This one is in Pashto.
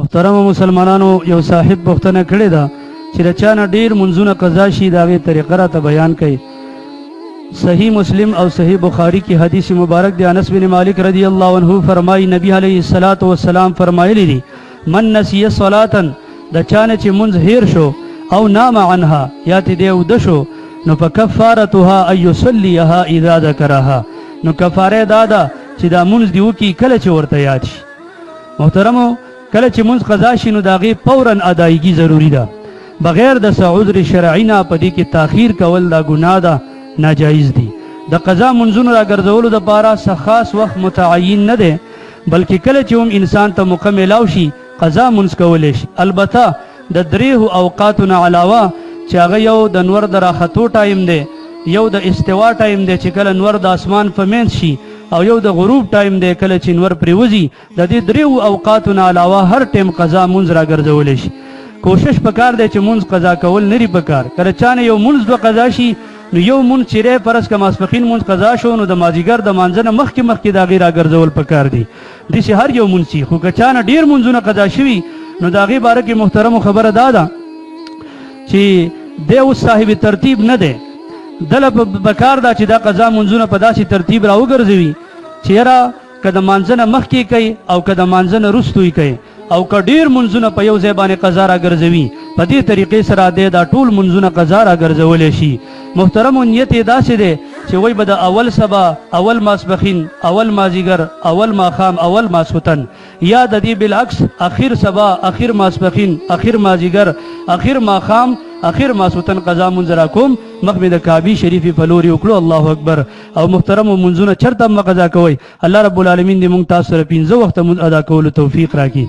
محترم مسلمانانو یو صاحب پوښتنه کړې ده چې د چا نه ډېر منځونه قضا شي د هغې طریقه راته بیان کړئ. صحیح مسلم او صحیح بخاری کی حدیث مبارک دی. انس بن مالک رضی اللہ عنہ فرمائی نبی علیہ الصلوۃ والسلام فرمایلی دي من نسی صلاة د چانه چې منځ هیر شو او نام عنها یا تی دی ود شو نو فکفارتها ان یصلیها اذا ذکرها نو کفاره دادا چې دا منځ دی وکي کله چې ورته یاد شي. محترمو کله چې منځ قضا شي نو داغه فورا ادایګي ضروری ده بغیر د عذر شرعي نه. پدې کې تاخير کول دا ګناه ده ناجایز دي. د قضا منځونو را ګرځولو د پاره څه خاص وخت متعین نه دی بلکې کله چې هم انسان ته موقع میلاو شي قضا منځ کولی شي. البته د دریو اوقاتو نه علاوه چې هغه یو د نور د راختو ټایم دی، یو د استوا ټایم دی چې کله نور د اسمان په منځ شي، او یو د غروب ټایم دی کله چې نور پریوزي. د دې دریو اوقاتو نه علاوه هر ټیم قضا منځ را ګرځولی شي. کوشش پکار دی چې منځ قضا کول نری پکار. کله چانه یو منځ دوه قضا شي نو یو منځ چې پرس که ماسپخین منځ قضا شو نو د مازدیګر د مانځه نه مخکې د هغې را ګرځول پکار دي. داسې هر یو منځ شي. خو که چانه ډېر منځونه قضا شوي نو د هغې باره کې محترمو خبره دا ده چې دی اوس صاحب ترتیب نه دی. دله پکار ده چې دا قضا منځونه په داسې ترتیب را وګرځوي چې یاره که د مانځه نه مخکې کوي او که د مانځه نه وروستو یې کوي او که ډېر منځونه په یو ځای باندې قضا را ګرځوي په دې طریقې سره دی دا ټول منځونه قضا را ګرځولی شي. محترمو نیت یې داسې دی چې وایي به د اول سبا، اول ماسپخین، اول مازدیګر، اول ماښام، اول ماسخوتن، یا د دې بالعکس اخر سبا، اخر ماسپخین، اخر مازدیګر، اخر ماښام، اخر ماسخوتن قضا منځ را کوم. مخ مې د کعبې شریفې په لورې وکړو. الله اکبر. او محترمو منځونه چېرته مه قضا کوئ. الله رب العالمین دې موږ تاسو سره 15 وخته منځ ادا کولو توفیق راکړي.